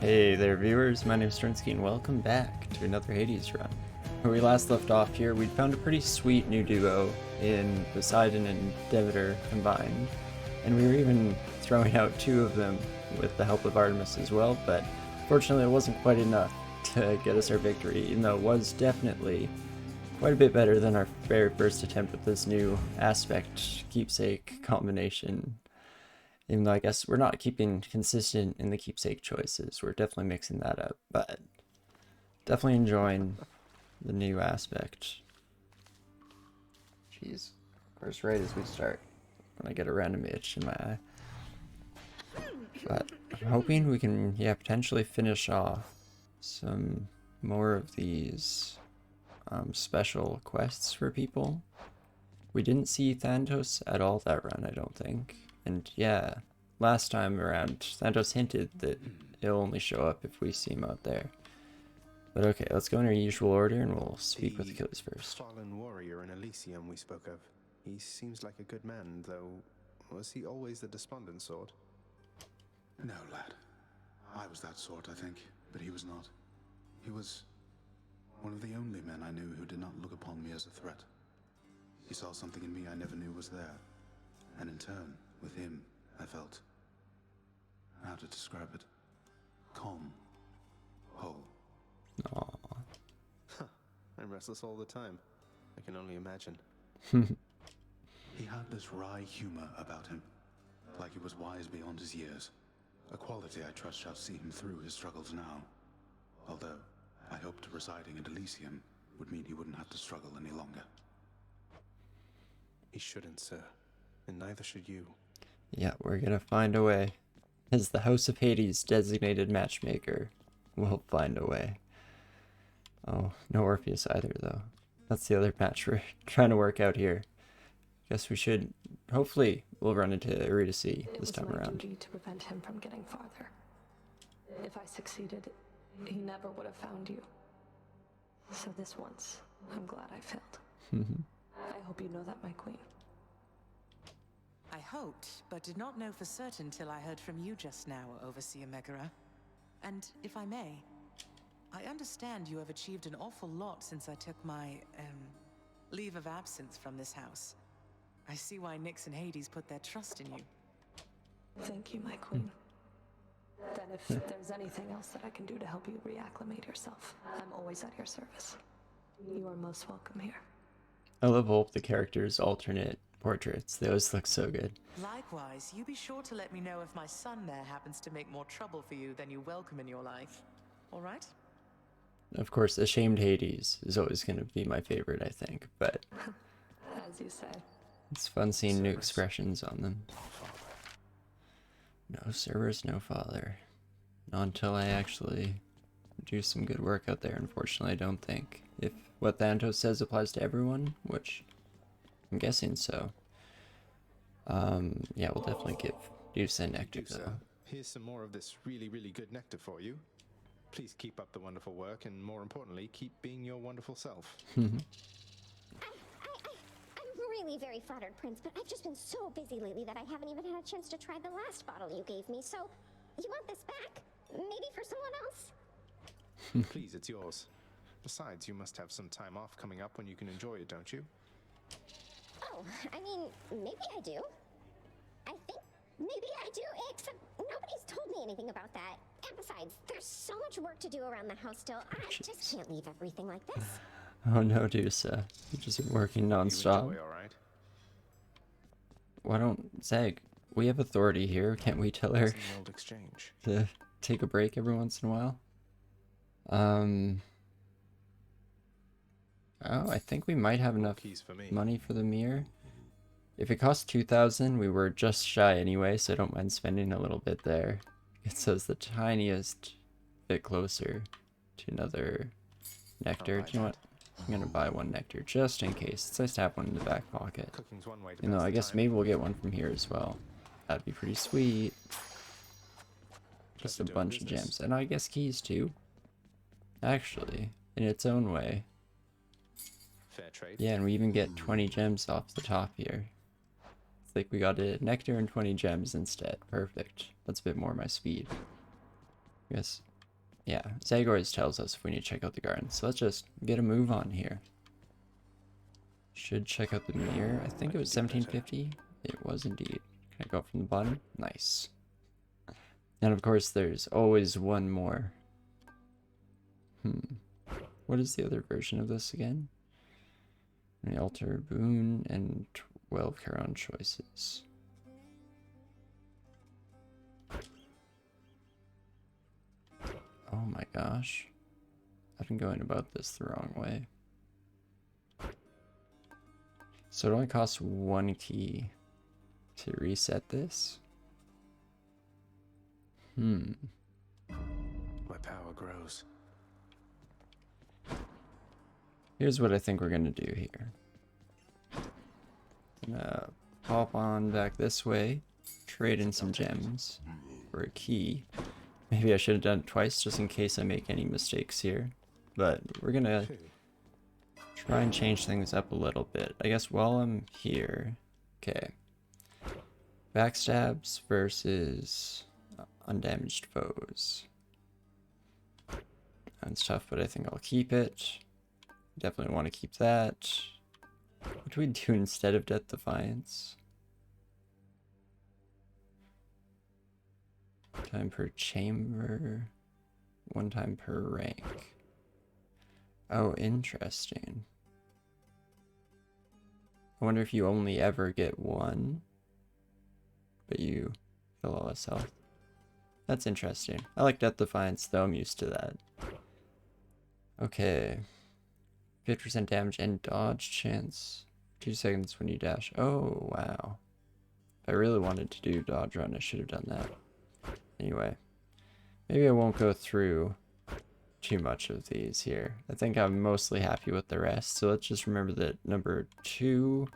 Hey there viewers, my name is Torinski and welcome back to another Hades run. Where we last left off here, we'd found a pretty sweet new duo in Poseidon and Demeter combined, and we were even throwing out two of them with the help of Artemis as well, but fortunately it wasn't quite enough to get us our victory, even though it was definitely quite a bit better than our very first attempt with this new aspect keepsake combination. Even though I guess we're not keeping consistent in the keepsake choices. We're definitely mixing that up, but definitely enjoying the new aspect. Jeez. Of course, right as we start, when I get a random itch in my eye. But I'm hoping we can, potentially finish off some more of these special quests for people. We didn't see Thanatos at all that run, I don't think. And yeah, last time around, Thanatos hinted that he'll only show up if we see him out there. But okay, let's go in our usual order and we'll speak with Achilles first. Fallen warrior in Elysium we spoke of. He seems like a good man, though. Was he always the despondent sort? No, lad. I was that sort, I think, but he was not. He was one of the only men I knew who did not look upon me as a threat. He saw something in me I never knew was there, and in turn, with him, I felt, how to describe it, calm, whole. Aww. I'm restless all the time. I can only imagine. He had this wry humor about him, like he was wise beyond his years. A quality I trust shall see him through his struggles now. Although, I hoped residing in Elysium would mean he wouldn't have to struggle any longer. He shouldn't, sir. And neither should you. Yeah, we're gonna find a way. As the House of Hades designated matchmaker, we'll find a way. Oh, no Orpheus either, though. That's the other match we're trying to work out here. Guess we should, hopefully, we'll run into Eurydice this time around. It was my duty to prevent him from getting farther. If I succeeded, he never would have found you. So this once, I'm glad I failed. I hope you know that, my queen. I hoped, but did not know for certain till I heard from you just now, Overseer Megara. And if I may, I understand you have achieved an awful lot since I took my, leave of absence from this house. I see why Nyx and Hades put their trust in you. Thank you, my queen. Then if there's anything else that I can do to help you reacclimate yourself, I'm always at your service. You are most welcome here. I love all of the characters' alternate portraits. They always look so good. Likewise, you be sure to let me know if my son there happens to make more trouble for you than you welcome in your life. All right? Of course, Ashamed Hades is always going to be my favorite, I think, but As you say. it's fun seeing new expressions on them. No Cerberus, no father. Not until I actually do some good work out there, unfortunately, I don't think. If what Thanatos says applies to everyone, which I'm guessing so. Yeah, we'll definitely do send nectar, though. Here's some more of this really, really good nectar for you. Please keep up the wonderful work, and more importantly, keep being your wonderful self. I'm really very flattered, Prince, but I've just been so busy lately that I haven't even had a chance to try the last bottle you gave me, so you want this back? Maybe for someone else? Please, it's yours. Besides, you must have some time off coming up when you can enjoy it, don't you? Oh, I mean, maybe I do. I think maybe I do, except nobody's told me anything about that. And besides, there's so much work to do around the house still. I just can't leave everything like this. Oh no, Dusa. You're just working non-stop. You enjoy, all right? Why don't, Zeg, we have authority here. Can't we tell her It's an old exchange. to take a break every once in a while? Oh, I think we might have enough Keys for me. money for the mirror. If it costs 2,000, we were just shy anyway, so I don't mind spending a little bit there. It says the tiniest bit closer to another nectar. Do you know what? I'm gonna buy one nectar just in case. It's nice to have one in the back pocket. Cooking's one way to You know, pass I the guess time. maybe we'll get one from here as well. That'd be pretty sweet. Just a doing bunch of business. gems. And I guess keys too. Actually, in its own way. Fair trade. Yeah, and we even get 20 gems off the top here. It's like we got a nectar and 20 gems instead. Perfect. That's a bit more my speed. Yes. Yeah, Zag always tells us if we need to check out the garden. So let's just get a move on here. Should check out the mirror. I think it was 1750. It was indeed. Can I go from the bottom? Nice. And of course, there's always one more. What is the other version of this again? The altar, boon, and 12 Charon choices. Oh my gosh. I've been going about this the wrong way. So it only costs 1 key to reset this? My power grows. Here's what I think we're gonna do here. Gonna pop on back this way, trade in some gems for a key. Maybe I should have done it twice just in case I make any mistakes here. But we're gonna try and change things up a little bit. I guess while I'm here, okay. Backstabs versus undamaged foes. That's tough, but I think I'll keep it. Definitely want to keep that. What do we do instead of Death Defiance? Time per chamber. 1 time per rank. Oh, interesting. I wonder if you only ever get 1, but you feel all less health. That's interesting. I like Death Defiance though, I'm used to that. Okay. 50% damage and dodge chance. 2 seconds when you dash. Oh, wow. If I really wanted to do dodge run, I should have done that. Anyway. Maybe I won't go through too much of these here. I think I'm mostly happy with the rest. So let's just remember that number 2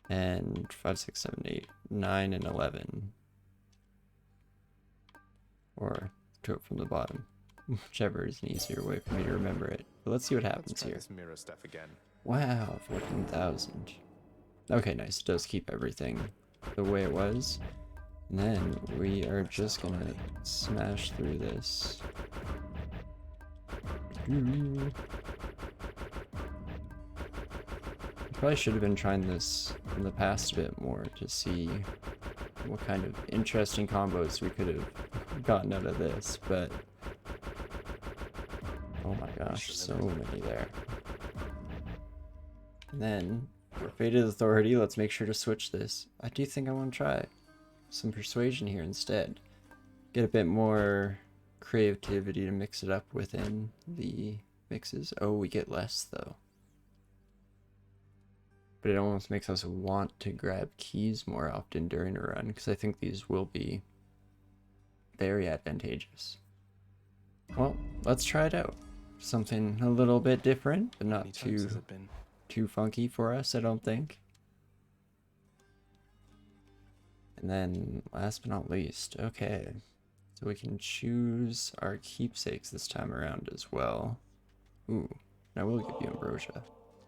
and 5, 6, 7, 8, 9, and 11. Or do it from the bottom. Whichever is an easier way for me to remember it. But let's see what happens here. This mirror stuff again. Wow, 14,000. Okay, nice. It does keep everything the way it was. And then we are just gonna smash through this. Probably should have been trying this in the past a bit more to see what kind of interesting combos we could have gotten out of this, but oh my gosh, so many there. And then for Fated Authority, let's make sure to switch this. I do think I want to try some Persuasion here instead. Get a bit more creativity to mix it up within the mixes. Oh, we get less though. But it almost makes us want to grab keys more often during a run, because I think these will be very advantageous. Well, let's try it out. Something a little bit different, but not too funky for us, I don't think. And then, last but not least, okay. So we can choose our keepsakes this time around as well. Ooh, I will give you ambrosia.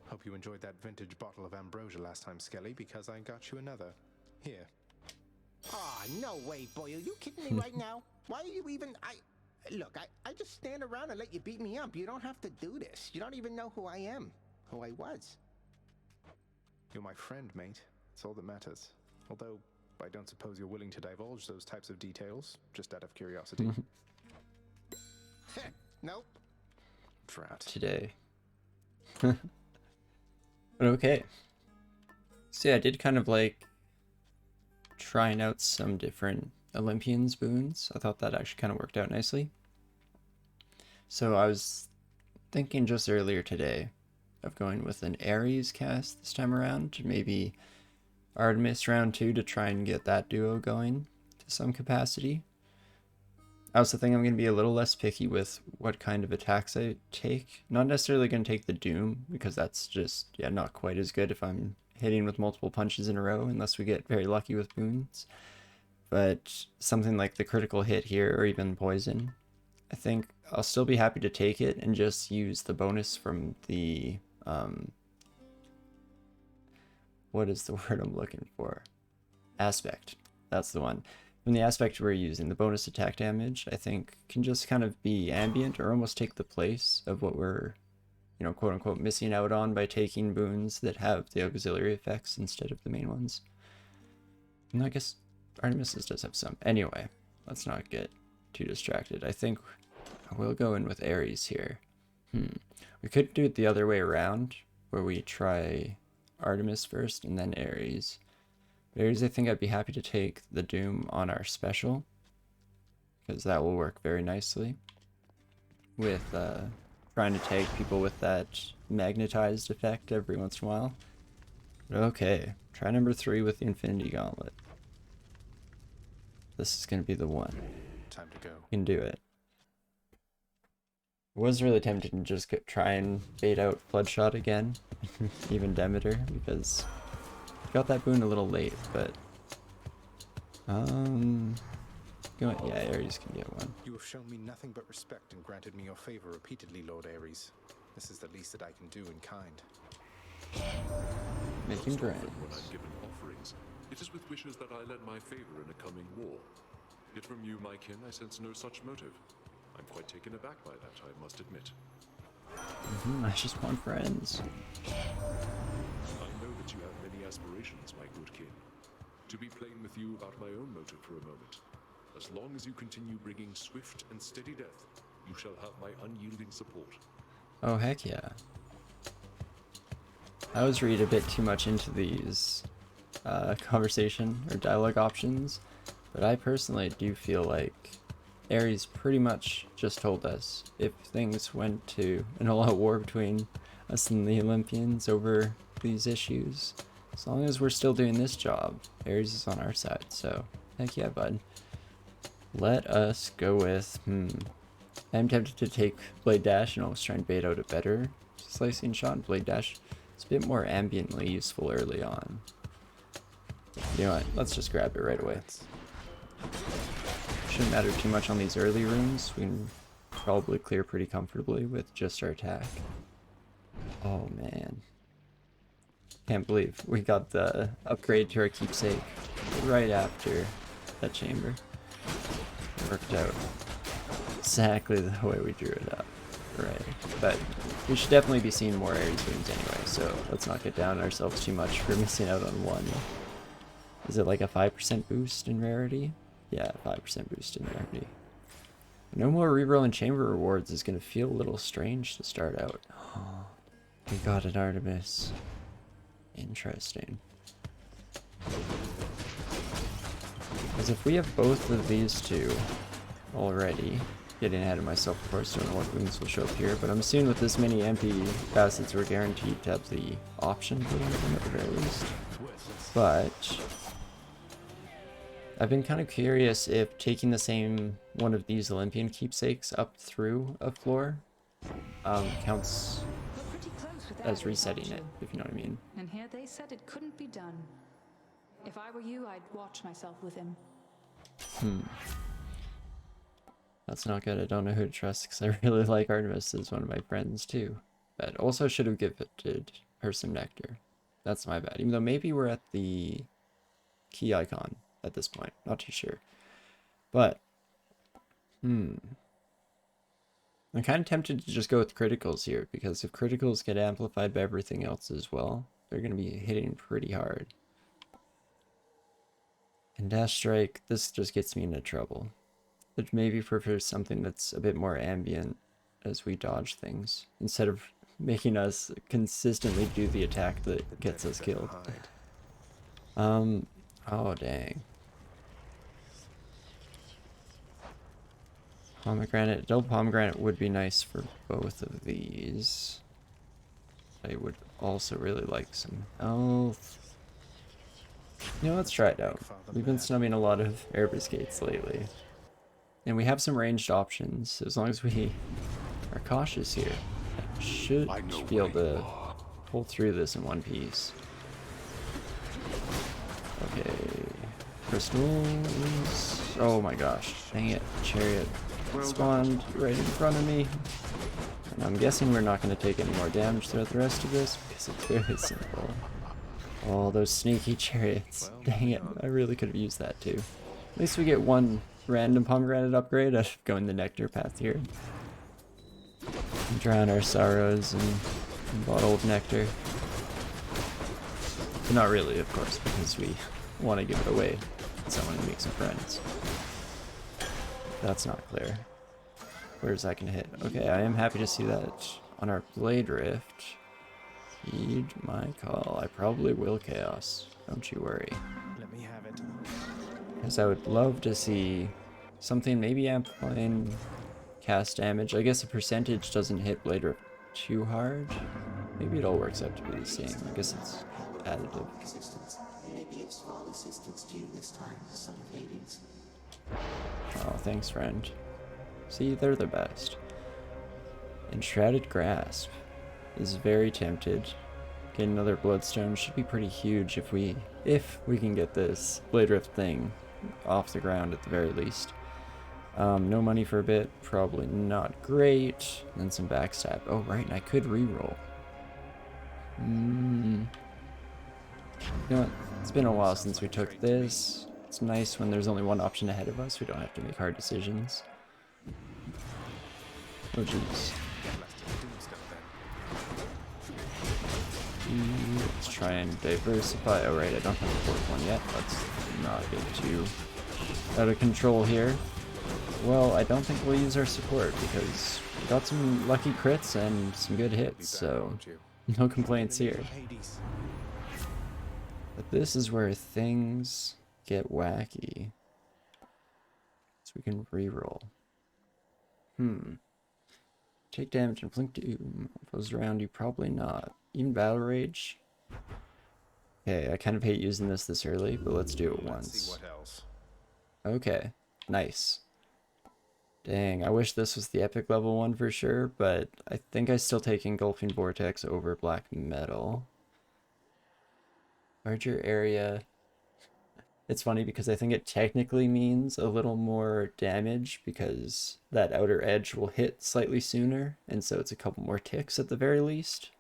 Hope you enjoyed that vintage bottle of ambrosia last time, Skelly, because I got you another. Here. Aw, no way, boy. Are you kidding me right now? Why are you even... Look, I just stand around and let you beat me up. You don't have to do this. You don't even know who I am. Who I was. You're my friend, mate. That's all that matters. Although, I don't suppose you're willing to divulge those types of details, just out of curiosity. Nope. Drat. Today. But okay. See, I did kind of like trying out some different Olympians boons. I thought that actually kind of worked out nicely. So I was thinking just earlier today of going with an Ares cast this time around. Maybe Artemis round 2 to try and get that duo going to some capacity. I also think I'm going to be a little less picky with what kind of attacks I take. Not necessarily going to take the Doom, because that's just, yeah, not quite as good if I'm hitting with multiple punches in a row, unless we get very lucky with boons. But something like the critical hit here, or even poison, I think I'll still be happy to take it and just use the bonus from the, what is the word I'm looking for? Aspect. That's the one. from the aspect we're using, the bonus attack damage, I think, can just kind of be ambient or almost take the place of what we're, you know, quote unquote, missing out on by taking boons that have the auxiliary effects instead of the main ones. And I guess Artemis's does have some. Anyway, let's not get too distracted. I think we'll go in with Ares here. We could do it the other way around, where we try Artemis first and then Ares. But Ares, I think I'd be happy to take the Doom on our special, because that will work very nicely with trying to tag people with that magnetized effect every once in a while. Okay, try number 3 with the Infinity Gauntlet. This is going to be the one. Time to go. You can do it. I was really tempted to just try and bait out Bloodshot again, even Demeter, because I got that boon a little late, but yeah, Ares can get one. You have shown me nothing but respect and granted me your favor repeatedly, Lord Ares. This is the least that I can do in kind. Making grand. When I'm given offerings, it is with wishes that I lend my favor in a coming war. Yet from you, my kin, I sense no such motive. I'm quite taken aback by that, I must admit. I just want friends. I know that you have many aspirations, my good kin. To be plain with you about my own motive for a moment. As long as you continue bringing swift and steady death, you shall have my unyielding support. Oh, heck yeah. I always read a bit too much into these conversation or dialogue options, but I personally do feel like Ares pretty much just told us if things went to an all-out war between us and the Olympians over these issues, as long as we're still doing this job, Ares is on our side, so heck yeah, bud. Let us go with, I'm tempted to take Blade Dash and almost try and bait out a better slicing shot. Blade Dash is a bit more ambiently useful early on. You know what, let's just grab it right away. Shouldn't matter too much on these early runes. We can probably clear pretty comfortably with just our attack. Oh man. Can't believe we got the upgrade to our keepsake right after that chamber. Worked out exactly the way we drew it up. Right. But we should definitely be seeing more Ares runes anyway, so let's not get down on ourselves too much for missing out on one. Is it like a 5% boost in rarity? Yeah, 5% boost in rarity. No more reroll and chamber rewards is going to feel a little strange to start out. Oh, we got an Artemis. Interesting. Because if we have both of these two already, getting ahead of myself, of course, don't know what boons will show up here, but I'm assuming with this many MP facets, we're guaranteed to have the option for them at the very least. But I've been kind of curious if taking the same one of these Olympian keepsakes up through a floor counts as resetting it, if you know what I mean. And here they said it couldn't be done. If I were you, I'd watch myself with him. That's not good. I don't know who to trust because I really like Artemis as one of my friends too. But also should have gifted her some nectar. That's my bad. Even though maybe we're at the key icon at this point. Not too sure. But, I'm kind of tempted to just go with criticals here, because if criticals get amplified by everything else as well, they're going to be hitting pretty hard. And Dash Strike, this just gets me into trouble. It maybe prefers something that's a bit more ambient as we dodge things, instead of making us consistently do the attack that gets us killed. Oh dang. Pomegranate, double pomegranate would be nice for both of these. I would also really like some health. You know, let's try it out. We've been snubbing a lot of air biscuits lately. And we have some ranged options, as long as we are cautious here. Should be able to pull through this in one piece. Okay. Crystals. Oh my gosh. Dang it. Chariot spawned right in front of me. And I'm guessing we're not going to take any more damage throughout the rest of this, because it's very simple. Oh, those sneaky chariots. Dang it. I really could have used that too. At least we get one random pomegranate upgrade out of going the nectar path here. And drown our sorrows in a bottle of nectar. But not really, of course, because we want to give it away to someone to make some friends. That's not clear. Where's that gonna hit? Okay, I am happy to see that on our Blade Rift. Heed my call. I probably will Chaos. Don't you worry. Let me have it. Because I would love to see something maybe amplifying cast damage. I guess the percentage doesn't hit Blade Rift too hard. Maybe it all works out to be the same. I guess it's additive. Oh, thanks, friend. See, they're the best. Enshrouded Grasp is very tempted. Get another Bloodstone should be pretty huge if we can get this Blade Rift thing off the ground at the very least. No money for a bit, probably not great. And then some backstab. Oh right, and I could reroll. You know what? It's been a while since we took this. It's nice when there's only one option ahead of us. We don't have to make hard decisions. Oh jeez. Let's try and diversify. Oh right, I don't have a fourth one yet. Let's not get too out of control here. Well, I don't think we'll use our support because we got some lucky crits and some good hits, so no complaints here. But this is where things get wacky. So we can reroll. Take damage and blink doom. Foes around you, probably not. Even Battle Rage. Okay, I kind of hate using this early, but let's do it once. See what else. Okay, nice. Dang, I wish this was the epic level one for sure, but I think I still take Engulfing Vortex over Black Metal. Larger area. It's funny because I think it technically means a little more damage because that outer edge will hit slightly sooner, and so it's a couple more ticks at the very least.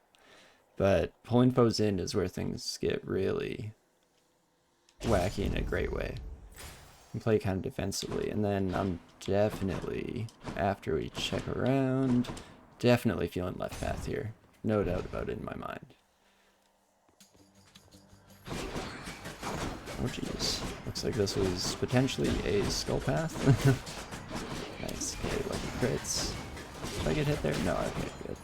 But pulling foes in is where things get really wacky in a great way. And play kind of defensively, and then I'm definitely, after we check around, definitely feeling left path here. No doubt about it in my mind. Oh jeez, looks like this was potentially a skull path. Nice, okay, lucky crits. Did I get hit there? No, okay, good.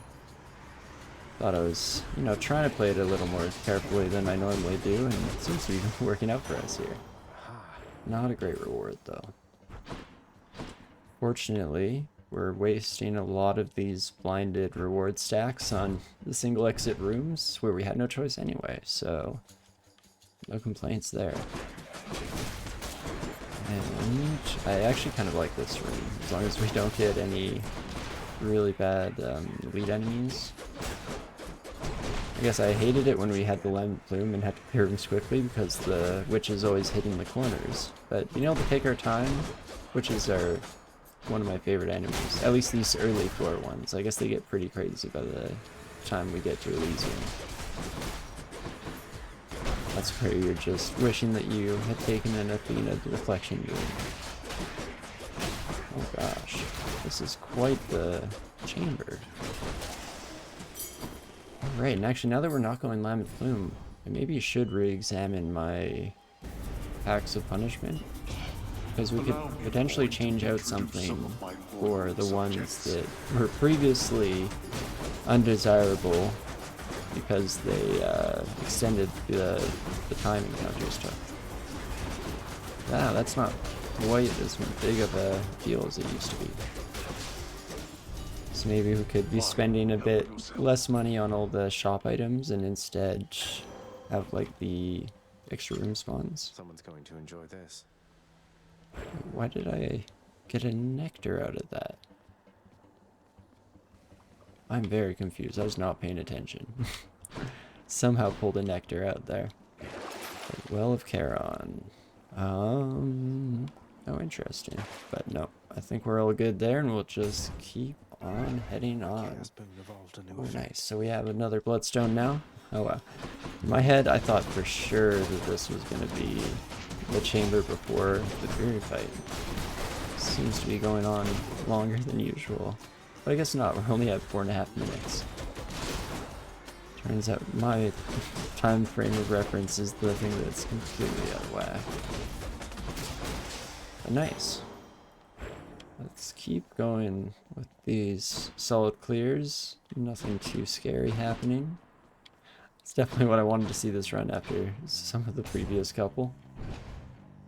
Thought I was, you know, trying to play it a little more carefully than I normally do, and it seems to be working out for us here. Not a great reward, though. Fortunately, we're wasting a lot of these blinded reward stacks on the single exit rooms where we had no choice anyway, so no complaints there. And I actually kind of like this room, as long as we don't get any really bad lead enemies. I guess I hated it when we had the Lambent Plume and had to clear rooms quickly because the witches always hitting the corners. But being able to take our time, witches are one of my favorite enemies. At least these early floor ones. I guess they get pretty crazy by the time we get to Elysium. That's where you're just wishing that you had taken an Athena Deflection Beam. Oh gosh, this is quite the chamber. Alright, and actually now that we're not going Lambent Plume, I maybe should re-examine my packs of punishment. Because we could potentially change out something for the ones that were previously undesirable because they extended the time encounters took. Wow, that's not quite as big of a deal as it used to be. So maybe we could be spending a bit less money on all the shop items and instead have like the extra room spawns. Someone's going to enjoy this. Why did I get a nectar out of that? I'm very confused. I was not paying attention. Somehow pulled a nectar out there. The Well of Charon. Oh, interesting. But no, I think we're all good there, and we'll just keep on heading on. Oh, nice. So we have another bloodstone now. Oh wow. In my head, I thought for sure that this was going to be the chamber before the Fury fight. Seems to be going on longer than usual. But I guess not, we're only at 4.5 minutes. Turns out my time frame of reference is the thing that's completely out of whack. But nice. Let's keep going with these solid clears. Nothing too scary happening. It's definitely what I wanted to see this run after some of the previous couple.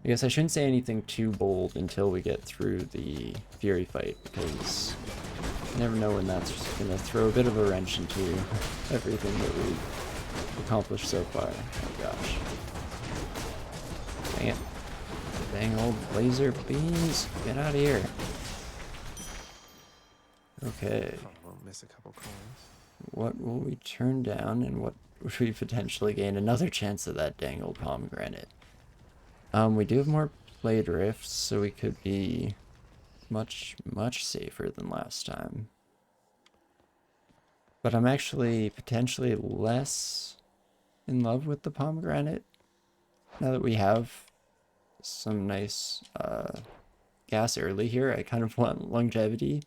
I guess I shouldn't say anything too bold until we get through the Fury fight, because you never know when that's going to throw a bit of a wrench into everything that we've accomplished so far. Oh gosh. Dang it. Dang old laser beams. Get out of here. Okay. Won't miss a couple coins. What will we turn down, and what would we potentially gain? Another chance of that dang old pomegranate. We do have more blade rifts, so we could be much safer than last time. But I'm actually potentially less in love with the pomegranate now that we have some nice gas early here. I kind of want longevity.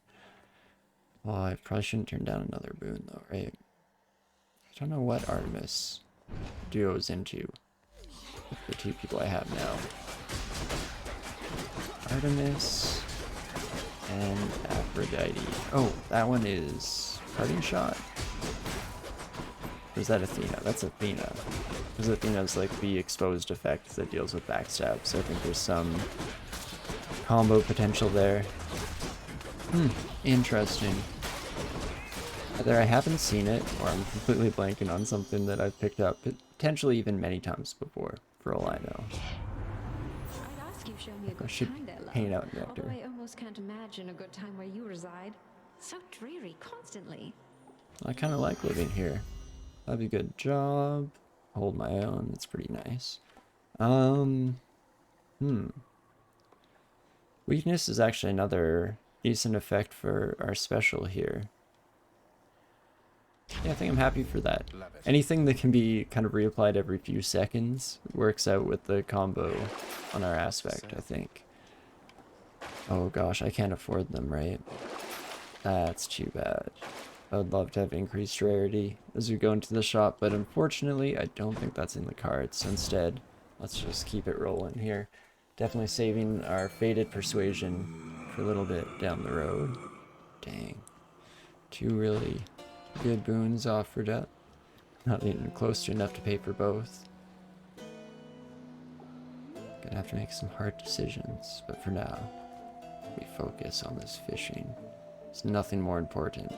Well, I probably shouldn't turn down another boon though, right? I don't know what Artemis duo's into with the two people I have now. Artemis and Aphrodite. Oh, that one is Parting Shot? Or is that Athena? That's Athena. Because Athena's like the exposed effect that deals with backstab, so I think there's some combo potential there. Interesting. Either I haven't seen it, or I'm completely blanking on something that I've picked up, potentially even many times before, for all I know. I'd ask you show me a I good should time there, love. hang out Nectar. Although I almost can't imagine a good time where you reside. So dreary constantly. I kind of like living here. I have a good job, hold my own, it's pretty nice. Weakness is actually another decent effect for our special here. Yeah, I think I'm happy for that. Anything that can be kind of reapplied every few seconds works out with the combo on our aspect, I think. Oh gosh, I can't afford them, right? That's too bad. I would love to have increased rarity as we go into the shop, but unfortunately I don't think that's in the cards. So instead, let's just keep it rolling here. Definitely saving our faded persuasion for a little bit down the road. Dang. Two really good boons offered up. Not even close to enough to pay for both. Gonna have to make some hard decisions, but for now, we focus on this fishing. There's nothing more important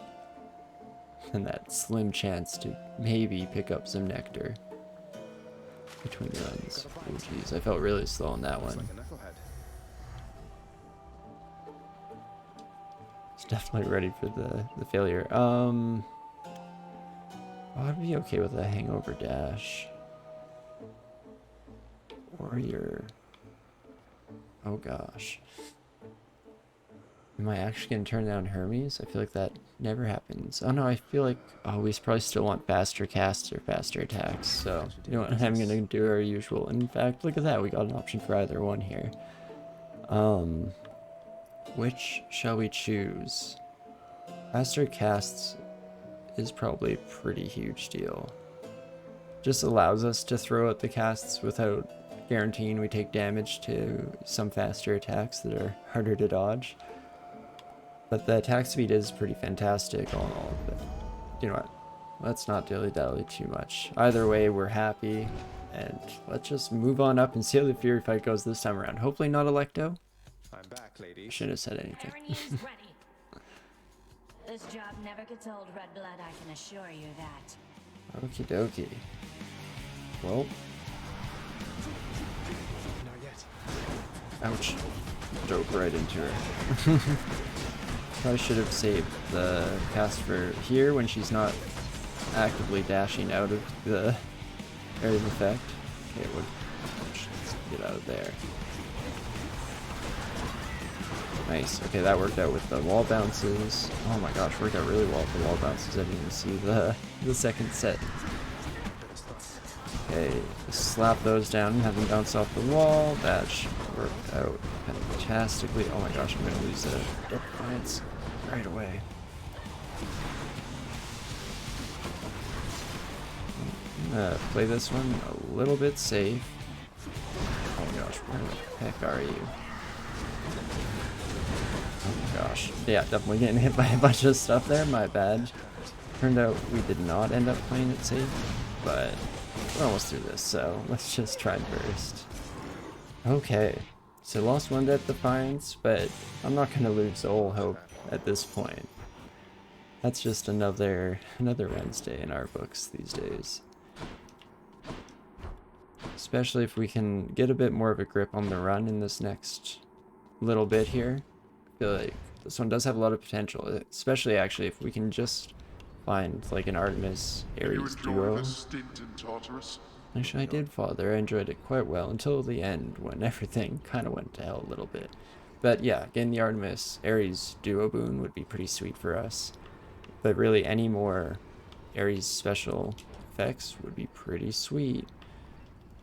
than that slim chance to maybe pick up some nectar between runs. Oh jeez, I felt really slow on that one. Like a knucklehead. It's definitely ready for the failure. I'd be okay with a hangover dash. Warrior. Oh gosh. Am I actually going to turn down Hermes? I feel like that never happens. Oh no, I feel like... Oh, we probably still want faster casts or faster attacks. So, you know what? I'm going to do our usual. In fact, look at that. We got an option for either one here. Which shall we choose? Faster casts is probably a pretty huge deal. Just allows us to throw out the casts without guaranteeing we take damage to some faster attacks that are harder to dodge. But the attack speed is pretty fantastic all in all. But you know what? Let's not dilly-dally too much. Either way, we're happy. And let's just move on up and see how the Fury fight goes this time around. Hopefully not Electo. I'm back, ladies. Shouldn't have said anything. Everything's ready. This job never gets old, Red Blood, I can assure you that. Okie dokie. Well. Not yet. Ouch. Dope right into her. Probably should have saved the cast for here when she's not actively dashing out of the area of effect. Okay, let's get out of there. Nice. Okay, that worked out with the wall bounces. Oh my gosh, worked out really well with the wall bounces. I didn't even see the second set. Okay, slap those down and have them bounce off the wall. That should work out fantastically. Oh my gosh, I'm gonna lose the defiance right away. I'm gonna play this one a little bit safe. Oh my gosh, where the heck are you? Oh my gosh. Yeah, definitely getting hit by a bunch of stuff there, my bad. Turned out we did not end up playing it safe, but we're almost through this, so let's just try first. Okay, so lost one Death Defiance, but I'm not gonna lose all hope at this point. That's just another Wednesday in our books these days. Especially if we can get a bit more of a grip on the run in this next little bit here. I feel like this one does have a lot of potential, especially actually if we can just find like an Artemis Ares duo. Actually, I did, Father. I enjoyed it quite well until the end when everything kind of went to hell a little bit. But yeah, getting the Artemis Ares duo boon would be pretty sweet for us. But really, any more Ares special effects would be pretty sweet.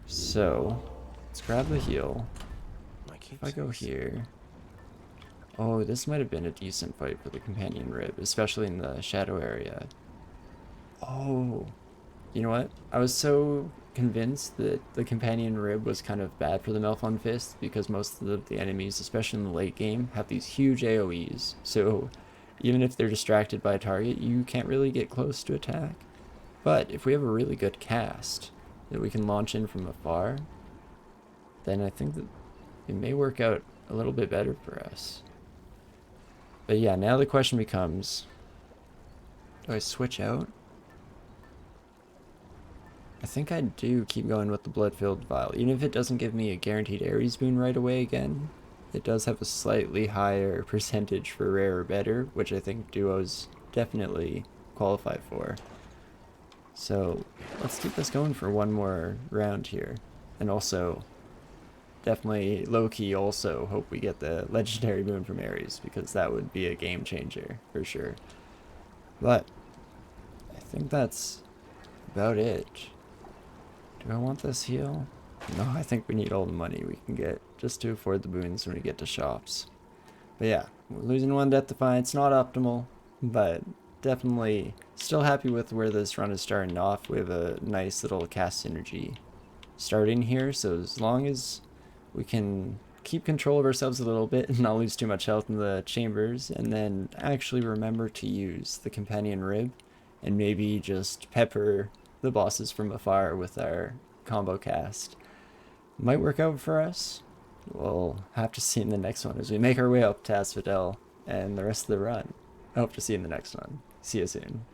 So, let's grab the heal. If I go here... Oh, this might have been a decent fight for the companion rib, especially in the shadow area. Oh, you know what? I was so convinced that the companion rib was kind of bad for the Melfon Fist because most of the enemies, especially in the late game, have these huge AoEs. So even if they're distracted by a target, you can't really get close to attack. But if we have a really good cast that we can launch in from afar, then I think that it may work out a little bit better for us. But yeah, now the question becomes, do I switch out? I think I do keep going with the blood-filled vial. Even if it doesn't give me a guaranteed Ares boon right away again, it does have a slightly higher percentage for rare or better, which I think duos definitely qualify for. So let's keep this going for one more round here. And also, definitely low-key also hope we get the legendary boon from Ares, because that would be a game changer for sure. But I think that's about it. Do I want this heal? No, I think we need all the money we can get just to afford the boons when we get to shops. But yeah, we're losing one Death Defiance, not optimal, but definitely still happy with where this run is starting off. We have a nice little cast synergy starting here, so as long as we can keep control of ourselves a little bit and not lose too much health in the chambers, and then actually remember to use the companion rib and maybe just pepper the bosses from afar with our combo cast, might work out for us. We'll have to see in the next one as we make our way up to Asphodel and the rest of the run. I hope to see you in the next one. See you soon.